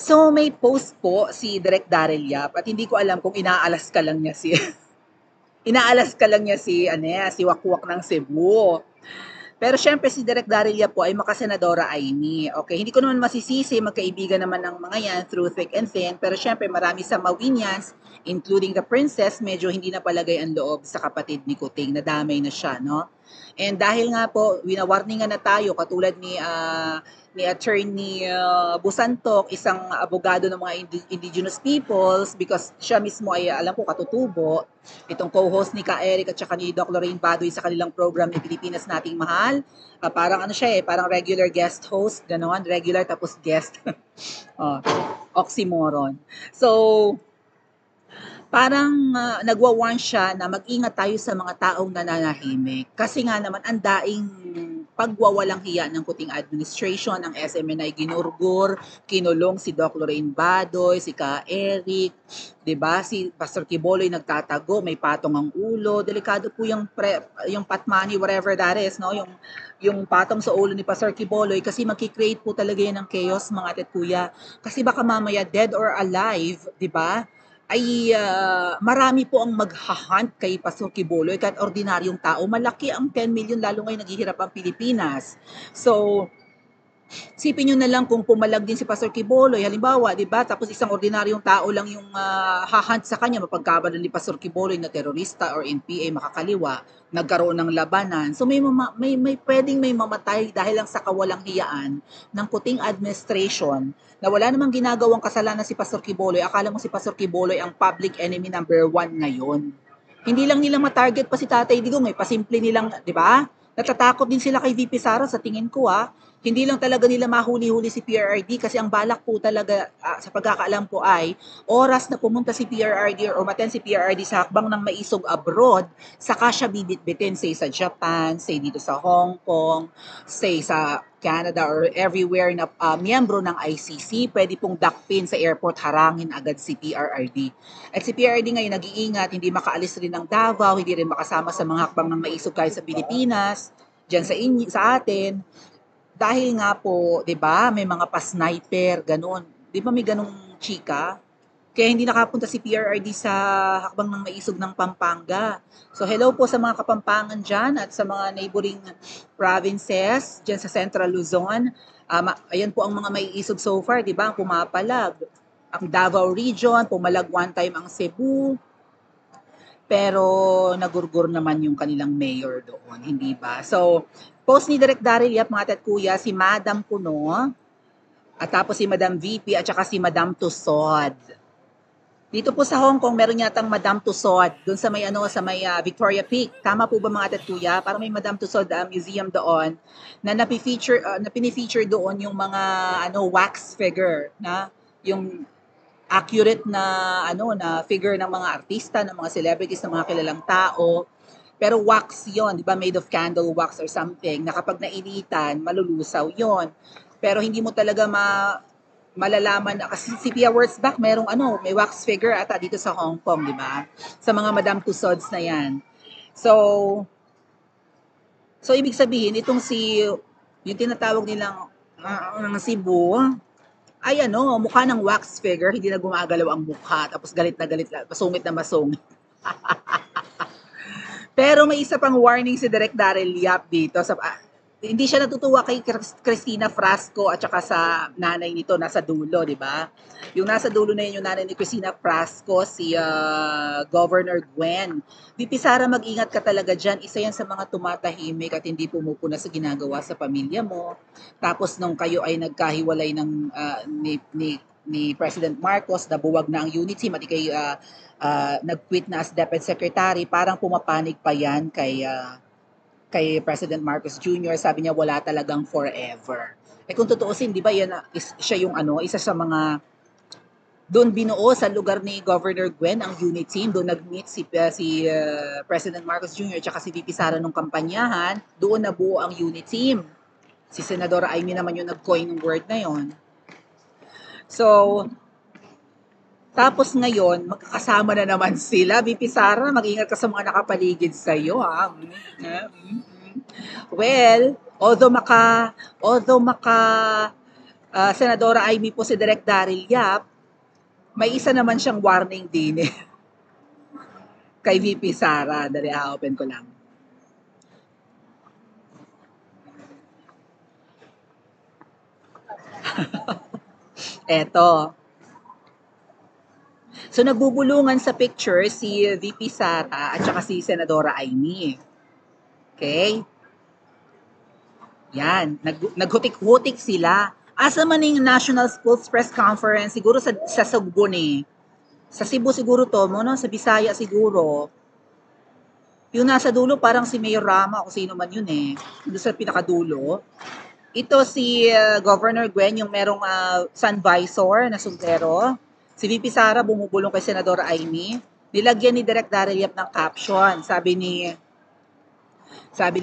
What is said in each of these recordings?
So may post po si Direk Daryl Yap at hindi ko alam kung inaalas ka lang niya si inaalas ka lang niya si Wakwak ng Cebu. Pero syempre si Direk Daryl Yap po ay makasenadora Amy. Okay, hindi ko naman masisisi, magkaibigan naman ng mga yan through thick and thin, pero syempre marami sa Mawinians, including the princess, medyo hindi na palagay ang loob sa kapatid ni Kuting, nadamay na siya, no? And dahil nga po, winawarningan na tayo, katulad ni Attorney Busantok, isang abogado ng mga indigenous peoples, because siya mismo ay, alam ko, katutubo, itong co-host ni Ka Eric at saka ni Doc Lorraine Badoy sa kanilang program ni Pilipinas Nating Mahal. Parang ano siya parang regular guest host, gano'n, regular tapos guest. oh, oxymoron. So, parang nagwa-warn siya na mag-ingat tayo sa mga taong nananahimik. Kasi nga naman, ang daing pagwawalang hiya ng Kuting administration, ang SMNI ginurgur, kinulong si Doc Lorraine Badoy, si Ka Eric, 'di ba? Si Pastor Kiboloy nagtatago, may patong ang ulo. Delikado po yung patmani, whatever that is, no? Yung patong sa ulo ni Pastor Kiboloy, kasi magki-create po talaga yan ng chaos, mga ate at kuya. Kasi baka mamaya dead or alive, 'di ba? Ay marami po ang magha-hunt kay Pastor Kiboloy, kahit ordinaryong tao. Malaki ang 10 million, lalo ngayon naghihirap ang Pilipinas. So, isipin nyo na lang kung pumalag din si Pastor Kiboloy, halimbawa, di ba? Tapos isang ordinaryong tao lang yung hahunt sa kanya, mapagkabala ni Pastor Kiboloy na terorista or NPA, makakaliwa, nagkaroon ng labanan. So may pwedeng may mamatay dahil lang sa kawalang hiyaan ng Kuting administration na wala namang ginagawang kasalanan si Pastor Kiboloy. Akala mo si Pastor Kiboloy ang public enemy number 1 ngayon. Hindi lang nila matarget pa si Tatay Digong, pasimple nilang, di ba? Natatakot din sila kay VP Sara sa tingin ko hindi lang talaga nila mahuli-huli si PRRD, kasi ang balak po talaga sa pagkakaalam ko ay oras na pumunta si PRRD or umaten si PRRD sa hakbang ng maisog abroad, saka siya bibit-bitin, say sa Japan, say dito sa Hong Kong, say sa Canada or everywhere na miyembro ng ICC, pwede pong dakpin sa airport, harangin agad si PRRD. At si PRRD ngayon nag-iingat, hindi makaalis rin ng Davao, hindi rin makasama sa mga hakbang ng maisog kahit sa Pilipinas, dyan sa atin. Dahil nga po, 'di ba, may mga pa-sniper, ganun. 'Di ba may ganung chika? Kaya hindi nakapunta si PRRD sa hakbang ng maisog ng Pampanga. So hello po sa mga Kapampangan dyan at sa mga neighboring provinces dyan sa Central Luzon. Ayan po ang mga maiisog so far, di ba? Ang pumapalag. Ang Davao Region, pumalag one time ang Cebu, pero nagurgur naman yung kanilang mayor doon, hindi ba? So, post ni Direk Daryl Yap, mga tat kuya, si Madam Puno, at tapos si Madam VP, at saka si Madam Tusod. Dito po sa Hong Kong, meron yatang Madam Tusod, doon sa may Victoria Peak. Tama po ba mga tat kuya? Parang may Madam Tusod museum doon na napini-feature doon yung mga wax figure na yung accurate na figure ng mga artista, ng mga celebrities, ng mga kilalang tao. Pero wax 'yon, 'di ba? Made of candle wax or something. Na kapag nainitan, malulusaw 'yon. Pero hindi mo talaga malalaman na, kasi si Pia Wurtzbach may wax figure ata dito sa Hong Kong, 'di ba? Sa mga Madame Tussauds na 'yan. So ibig sabihin itong yung tinatawag nilang ng Cebu, ay mukha ng wax figure, hindi na gumagalaw ang mukha, tapos galit na galit, masungit na masungit. Pero may isa pang warning si Direk Daryl Yap dito. Hindi siya natutuwa kay Cristina Frasco at saka sa nanay nito, nasa dulo, di ba? Yung nasa dulo na yun, yung nanay ni Cristina Frasco, si Governor Gwen. VP Sara, mag-ingat ka talaga dyan. Isa yan sa mga tumatahimik at hindi pumupuna sa ginagawa sa pamilya mo. Tapos nung kayo ay nagkahiwalay ni President Marcos, nabuwag na ang unit team at ikay nag-quit na as Deputy Secretary, parang pumapanig pa yan kay President Marcos Jr. Sabi niya wala talagang forever. Kung tutuusin, di ba yan siya yung isa sa mga doon binuo sa lugar ni Governor Gwen ang unit team. Doon nag-meet si President Marcos Jr. at si VP Sara nung kampanyahan. Doon nabuo ang unit team. Si Senadora Amy naman yung nag-coin ng word na yon. So, tapos ngayon, magkakasama na naman sila. VP Sara, mag-ingat ka sa mga nakapaligid sa'yo, ha? Well, although Senadora Amy po si Direk Daryl Yap, may isa naman siyang warning din kay VP Sara. Dali, open ko lang. Eto. So nagbubulungan sa picture si VP Sara at saka si Senadora Amy. Okay? Yan, naghutik-hutik sila. Asa man yung National Schools Press Conference, siguro sa Sugbon eh. Sa Cebu siguro to, no? Sa Bisaya siguro. Yung nasa dulo parang si Mayor Rama, kung sino man yun eh. Doon sa pinakadulo. Ito si Governor Gwen, yung merong sun visor na sombrero. Si VP Sara bumubulong kay Senadora Amy. Nilagyan ni Direk Daryl Yap ng caption. Sabi ni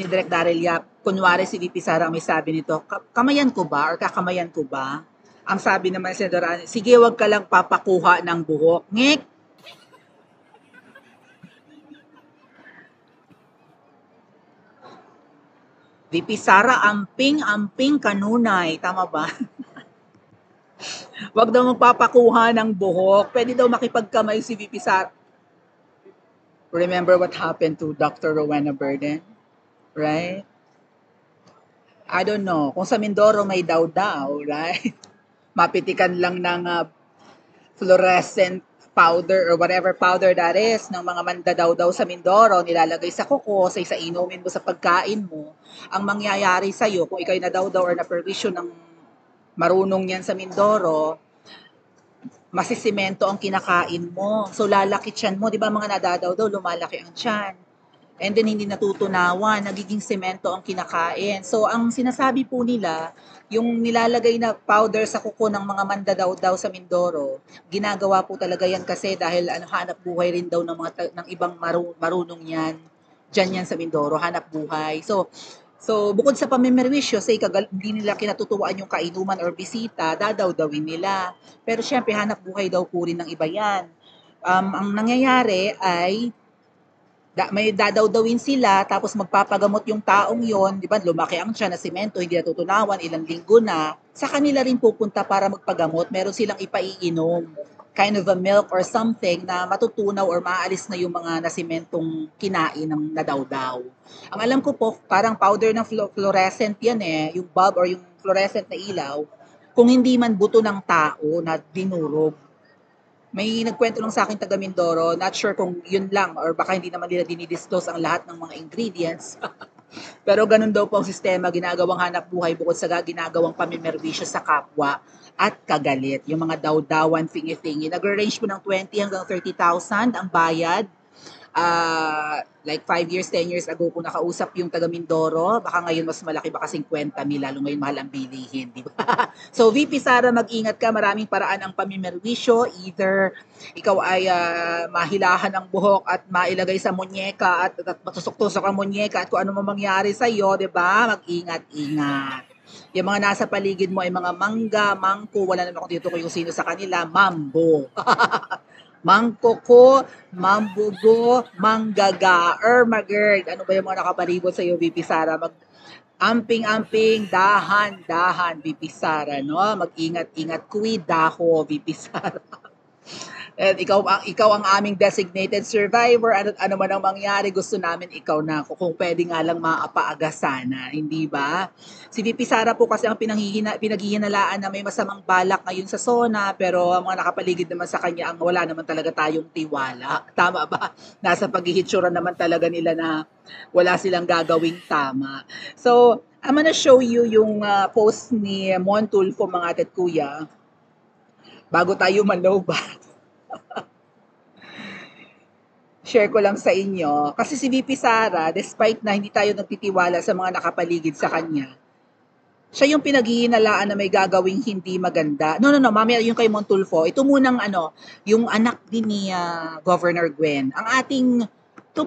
Direk Daryl Yap, kunwari si VP Sara may sabi nito, kamayan ko ba or kakamayan ko ba? Ang sabi naman ni Senadora, sige, wag ka lang papakuha ng buhok. Ngik! VP Sara, amping kanunay. Tama ba? Wag daw magpapakuha ng buhok. Pwede daw makipagkamay si VP Sara. Remember what happened to Dr. Rowena Burden? Right? I don't know. Kung sa Mindoro may daw-daw, right? Mapitikan lang ng fluorescent powder or whatever powder that is ng mga mandadaw-daw sa Mindoro, nilalagay sa kuko, sa inumin mo sa pagkain mo. Ang mangyayari sa'yo, kung ikaw'y nadaw-daw or naperwisyo ng marunong yan sa Mindoro, masisimento ang kinakain mo. So, lalaki tiyan mo. Di ba mga nadadaw-daw, lumalaki ang tiyan. And then, hindi natutunawan. Nagiging semento ang kinakain. So, ang sinasabi po nila, yung nilalagay na powder sa kuko ng mga mandadaw-daw sa Mindoro, ginagawa po talaga yan kasi dahil hanap buhay rin daw ng ng ibang marunong yan. Diyan yan sa Mindoro, hanap buhay. So bukod sa pamimerwisyo, say hindi nila kinatutuwaan yung kainuman or bisita, dadaw-dawin nila. Pero syempre, hanap buhay daw po rin ng iba yan. Ang nangyayari ay may dadaw-dawin sila, tapos magpapagamot yung taong yon, di ba? Lumaki ang tiyan na semento, hindi natutunawan, ilang linggo na. Sa kanila rin pupunta para magpagamot, meron silang ipaiinom. Kind of a milk or something na matutunaw or maalis na yung mga nasimentong kinain ng nadaw-daw. Ang alam ko po, parang powder ng fluorescent yan eh, yung bulb or yung fluorescent na ilaw, kung hindi man buto ng tao na dinurog. May nagkwento lang sa akin taga Mindoro, not sure kung yun lang or baka hindi naman nila dinidisclose ang lahat ng mga ingredients. Pero ganun daw po ang sistema, ginagawang hanap buhay bukod sa ginagawang pamimerwisyo sa kapwa at kagalit. Yung mga daw-dawan, thingy-thingy. Nag-range po ng 20 hanggang 30,000 ang bayad. Like 5 years, 10 years ago kung nakausap yung taga Mindoro, baka ngayon mas malaki, baka 50,000, lalo ngayon mahal ang bilihin, di ba? So VP Sara, mag-ingat ka, maraming paraan ang pamimerwisyo, either ikaw ay mahilahan ang buhok at mailagay sa munyeka at matusok-tusok ang munyeka at kung ano mangyari sa iyo, di ba? Mag-ingat-ingat. Yung mga nasa paligid mo ay mga mangga, mangko, wala naman akong dito kung sino sa kanila, mambo. Mangkoko, mambugo, manggaga, magerd. Ano ba yung mga nakabalibot sa iyo, VP Sara? Amping-amping, dahan-dahan, VP Sara, no? Mag-ingat-ingat, kuidaho, VP Sara. At ikaw ang aming designated survivor. Ano man ang mangyari, gusto namin ikaw na kung pwede nga lang maapaaga sana, hindi ba? Si VP Sara po kasi ang pinaghihinalaan na may masamang balak ngayon sa SONA, pero ang mga nakapaligid naman sa kanya, ang wala naman talaga tayong tiwala. Tama ba? Nasa paghihitsura naman talaga nila na wala silang gagawing tama. So, I'm gonna show you yung post ni Mon Tulfo, mga ate at kuya, bago tayo manobat. Share ko lang sa inyo. Kasi si VP Sara, despite na hindi tayo nagtitiwala sa mga nakapaligid sa kanya, siya yung pinaghihinalaan na may gagawing hindi maganda. No, mamaya yung kay Montulfo. Ito munang yung anak din ni Governor Gwen. Ang ating, ito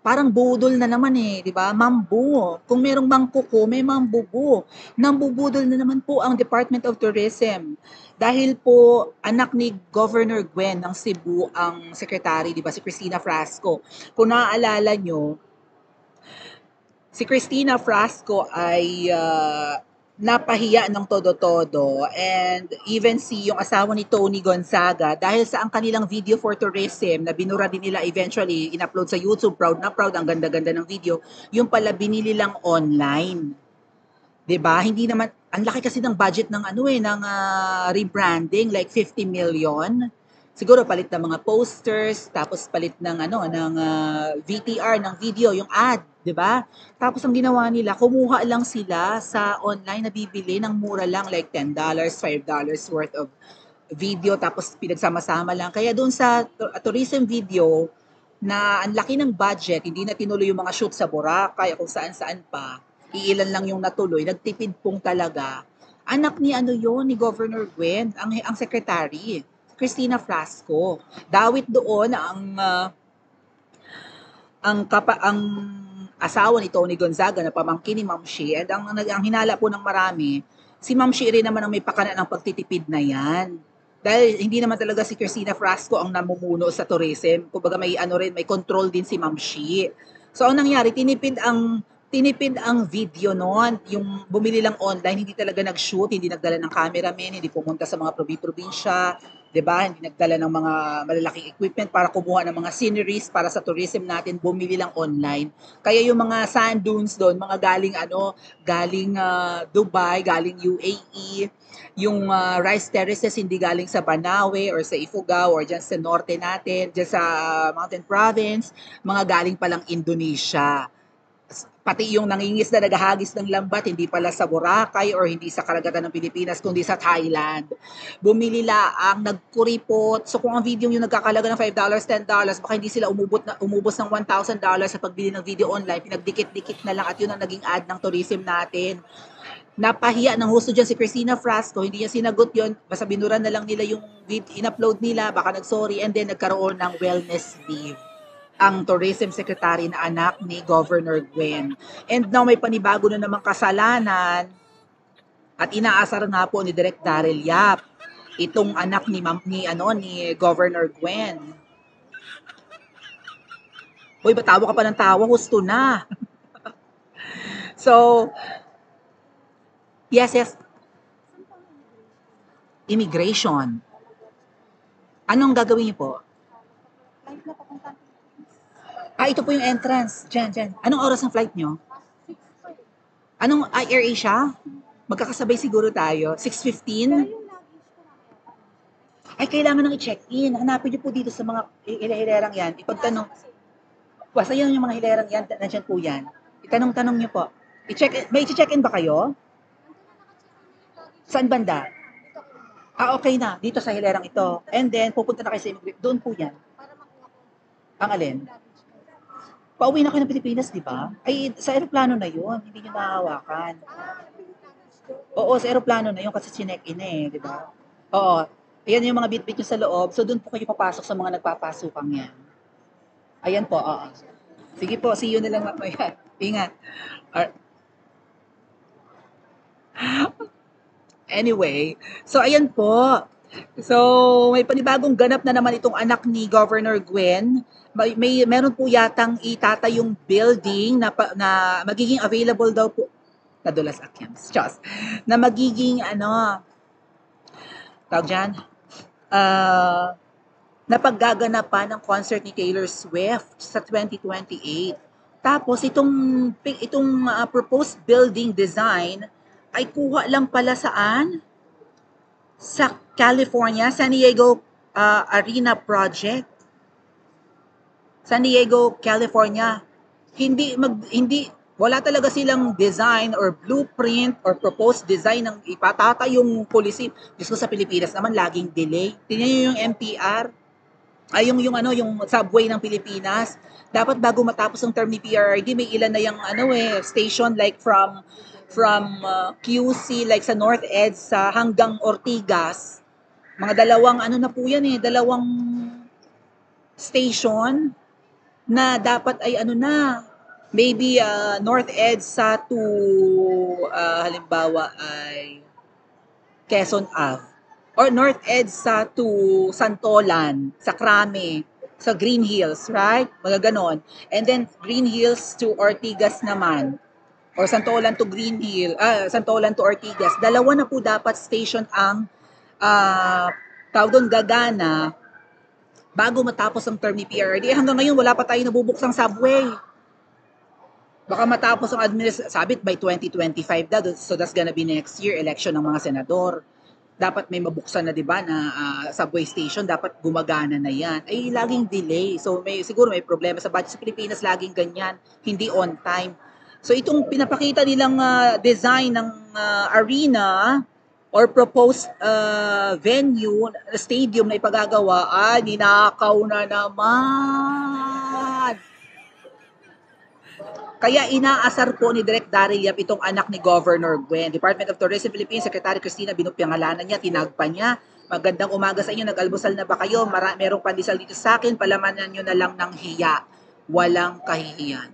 parang budol na naman eh, di ba? Mambu. Kung merong mangkuko, may mambubu. Nambubudol na naman po ang Department of Tourism. Dahil po, anak ni Governor Gwen ng Cebu, ang secretary, di ba? Si Cristina Frasco. Kung naaalala nyo, si Cristina Frasco ay napahiya ng todo-todo, and even si yung asawa ni Tony Gonzaga, dahil sa ang kanilang video for tourism na binura din nila, eventually in-upload sa YouTube, proud na proud, ang ganda-ganda ng video, yung pala binili lang online. 'Di ba? Hindi naman, ang laki kasi ng budget ng ano ng rebranding, like 50 million. Siguro palit ng mga posters, tapos palit ng VTR ng video, yung ad, 'di ba? Tapos ang ginawa nila, kumuha lang sila sa online na bibili ng mura lang, like $10, $5 worth of video, tapos pinagsama-sama lang. Kaya doon sa tourism video na ang laki ng budget, hindi na tinuloy yung mga shoot sa Boracay, kung saan-saan pa, iilan lang yung natuloy, nagtipid pong talaga. Anak ni ano yon, ni Governor Gwen, ang secretary, Christina Frasco. Dawit doon ang asawa ni Tony Gonzaga na pamangkin ni Ma'am Shi, and ang hinala po ng marami, si Ma'am Shi rin naman ang may pakana ng pagtitipid na yan. Dahil hindi naman talaga si Christina Frasco ang namumuno sa tourism. Kumbaga may may control din si Ma'am Shi. So ang nangyari, tinipid ang video noon, yung bumili lang online, hindi talaga nag-shoot, hindi nagdala ng cameraman, hindi pumunta sa mga probinsya, 'di ba? Hindi nagdala ng mga malalaking equipment para kumuha ng mga sceneries para sa tourism natin, bumili lang online. Kaya yung mga sand dunes doon, mga galing Dubai, galing UAE, yung rice terraces hindi galing sa Banawe or sa Ifugao or dyan sa norte natin, dyan sa Mountain Province, mga galing palang Indonesia. Pati yung nangingisda, naghahagis ng lambat, hindi pala sa Boracay or hindi sa karagatan ng Pilipinas, kundi sa Thailand. Bumili laang, nagkuripot. So kung ang video yung nagkakalaga ng $5, $10, baka hindi sila umubos ng $1,000 sa pagbili ng video online, pinagdikit-dikit na lang, at yun ang naging ad ng tourism natin. Napahiya ng husto dyan si Christina Frasco, hindi niya sinagot yon, basta binuran na lang nila yung in-upload nila, baka nag-sorry, and then nagkaroon ng wellness leave ang tourism secretary na anak ni Governor Gwen. And now may panibago na namang kasalanan, at inaasar nga po ni Direk Daryl Yap itong anak ni Governor Gwen. Hoy, ba't tawa ka pa ng tawa? Husto na. So, yes. Immigration. Anong gagawin niyo po? Ito po yung entrance. Diyan. Anong oras ang flight nyo? Anong Air Asia? Magkakasabay siguro tayo. 6:15? Ay, kailangan nang i-check-in. Hanapin niyo po dito sa mga hilerang yan. Ipagtanong. Basta yan yung mga hilerang yan. Nandiyan po yan. Itanong-tanong niyo po. May i-check-in ba kayo? Saan banda? Okay na. Dito sa hilerang ito. And then, pupunta na kayo sa immigration. Doon po yan. Ang alin? Pauwi na kayo ng Pilipinas, di ba? Ay, sa aeroplano na yun. Hindi nyo nahawakan. Oo, sa aeroplano na yun kasi chinek-in di ba? Oo. Ayan yung mga bit-bit nyo sa loob. So, doon po kayo papasok sa mga nagpapasukang yan. Ayan po, oo. Sige po, see you na lang mamaya. Ingat. Anyway, so ayan po. So, may panibagong ganap na naman itong anak ni Governor Gwen. Meron po yatang itatayong building na magiging available daw po. Nadulas akyams. Diyos. Na magiging tawag dyan, na paggaganapan ng concert ni Taylor Swift sa 2028. Tapos itong proposed building design ay kuha lang pala saan? Sa California, San Diego Arena Project. San Diego, California. Wala talaga silang design or blueprint or proposed design ng ipatatayong policy. Diyos ko, sa Pilipinas naman laging delay. Tingnan niyo yung MTR, yung subway ng Pilipinas. Dapat bago matapos ang term ni PRRD, may ilan na yung station, like from QC, like sa North EDSA hanggang Ortigas. Mga dalawang dalawang station na dapat ay maybe North EDSA to halimbawa ay Quezon Ave, or North EDSA to Santolan, sa Krame, sa Green Hills, right? Mga ganon. And then Green Hills to Ortigas naman. or Santolan to Green Hill, Santolan to Ortigas, dalawa na po dapat station ang tawag doon gagana bago matapos ang term ni PRRD. Hanggang ngayon, wala pa tayo nabubuksang subway. Baka matapos ang sabit by 2025 na, so that's gonna be next year, election ng mga senador. Dapat may mabuksan na, di ba, na subway station, dapat gumagana na yan. Ay, laging delay. So, siguro may problema sa budget sa Pilipinas, laging ganyan, hindi on time. So, itong pinapakita nilang design ng arena or proposed venue, stadium na ipagagawa, ninakaw na naman. Kaya inaasar po ni Direk Daryl Yap itong anak ni Governor Gwen. Department of Tourism Philippines, Secretary Cristina Binupyangalanan niya, tinagpa niya. Magandang umaga sa inyo, nag-almusal na ba kayo? Merong pandesal dito sa akin, palamanan nyo na lang ng hiya. Walang kahihiyan.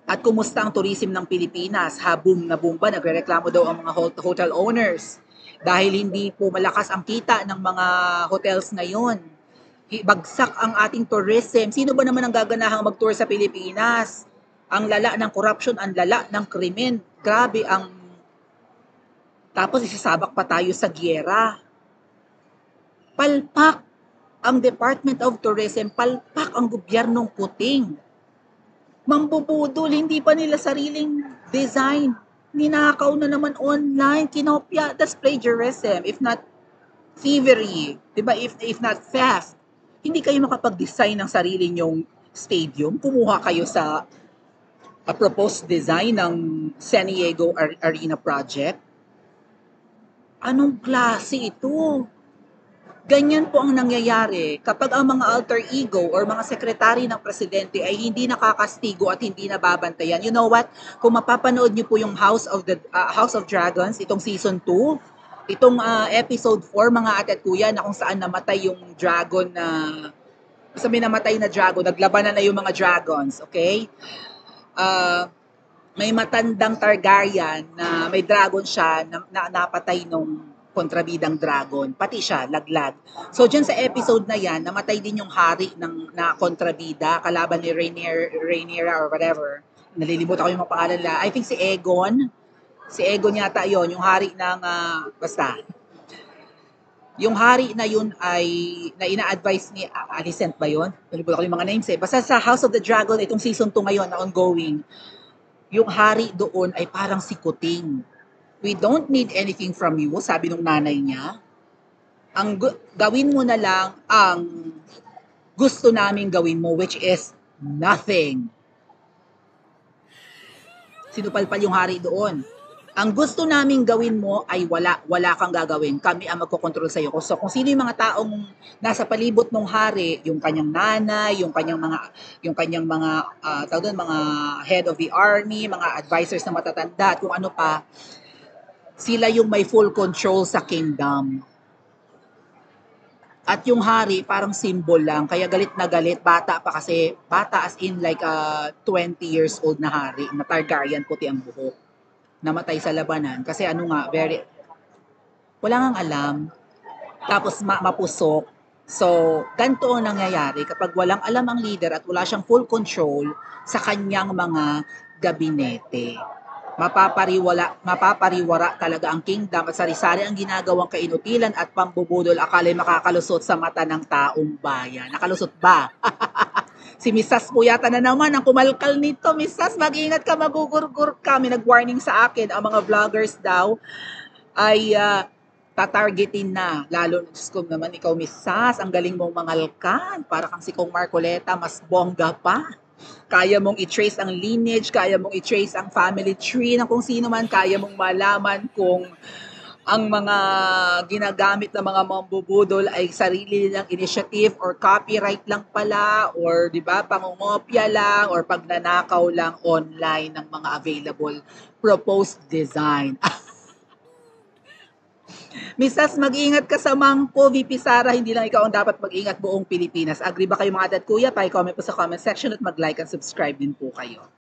At kumusta ang tourism ng Pilipinas? Boom na boom ba? Nagrereklamo daw ang mga hotel owners dahil hindi po malakas ang kita ng mga hotels ngayon. Bagsak ang ating tourism. Sino ba naman ang gaganahang mag-tour sa Pilipinas? Ang lala ng corruption, ang lala ng krimen. Grabe ang... Tapos isasabak pa tayo sa giyera. Palpak ang Department of Tourism, palpak ang gobyernong puting. Mambubudol, hindi pa nila sariling design. Ninakaw na naman online, kinopya. That's plagiarism, if not thievery. Diba? If not theft. Hindi kayo makapag-design ng sarili nyong stadium. Kumuha kayo sa proposed design ng San Diego Arena Project. Anong klase ito? Ganyan po ang nangyayari kapag ang mga alter ego or mga sekretary ng presidente ay hindi nakakastigo at hindi nababantayan. You know what? Kung mapapanood niyo po yung House of Dragons, itong season 2, itong episode 4, mga ate at kuya, na kung saan namatay yung dragon na namatay na dragon, naglabanan na yung mga dragons, okay? May matandang Targaryen na may dragon siya na napatay nung kontrabidang dragon, pati siya, laglag. So, dyan sa episode na yan, namatay din yung hari na kontrabida, kalaban ni Rhaenyra or whatever. Nalilimutan ko yung mga pangalan nila. I think si Aegon. Si Aegon yata yon, yung hari ng, basta. Yung hari na yun ay, na ina-advise ni Alicent ba yun? Nalilimutan ko yung mga names eh. Basta sa House of the Dragon, itong season 2 ngayon na ongoing, yung hari doon ay parang si Kuting. We don't need anything from you, sabi nung nanay niya. Ang gawin mo na lang ang gusto naming gawin mo, which is nothing. Sinupalpal yung hari doon. Ang gusto naming gawin mo ay wala kang gagawin. Kami ang magkokontrol sa iyo. So kung sino yung mga taong nasa palibot ng hari, yung kanyang nanay, yung kanyang mga mga head of the army, mga advisors na matatanda at kung ano pa, sila yung may full control sa kingdom. At yung hari, parang symbol lang. Kaya galit na galit. Bata pa kasi. Bata as in like 20 years old na hari. Na Targaryen, puti ang buhok. Namatay sa labanan. Kasi ano nga, wala ngang alam. Tapos mapusok. So, ganito ang nangyayari kapag walang alam ang leader at wala siyang full control sa kanyang mga gabinete. Mapapariwara talaga ang kingdom at sari-sari ang ginagawang kainutilan at pambubudol, akala'y makakalusot sa mata ng taong bayan. Nakalusot ba? Si Mrs. po yata na naman ang kumalkal nito. Mrs., mag-ingat ka, magugurgur ka. May nag-warning sa akin, ang mga vloggers daw ay tatargetin na. Lalo, kung naman ikaw, Mrs., ang galing mong mangalkan. Para kang si Kong Marcoleta, mas bongga pa. Kaya mong i-trace ang lineage, kaya mong i-trace ang family tree ng kung sino man, kaya mong malaman kung ang mga ginagamit ng mga mambubudol ay sarili nilang initiative or copyright lang pala or 'di ba pangungopya lang or pagnanakaw lang online ng mga available proposed design. Mrs. mag-ingat ka sa Mangko, VP Sara, hindi lang ikaw ang dapat mag-ingat, buong Pilipinas. Agree ba kayo mga dad kuya? Pa-comment po sa comment section at mag-like and subscribe din po kayo.